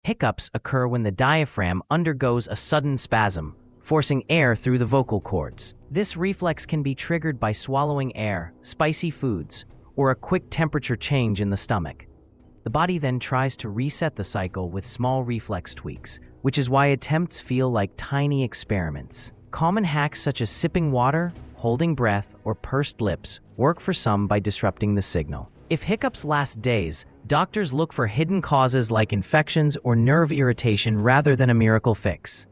Hiccups occur when the diaphragm undergoes a sudden spasm, forcing air through the vocal cords. This reflex can be triggered by swallowing air, spicy foods, or a quick temperature change in the stomach. The body then tries to reset the cycle with small reflex tweaks, which is why attempts feel like tiny experiments. Common hacks such as sipping water, holding breath, or pursed lips work for some by disrupting the signal. If hiccups last days, doctors look for hidden causes like infections or nerve irritation rather than a miracle fix.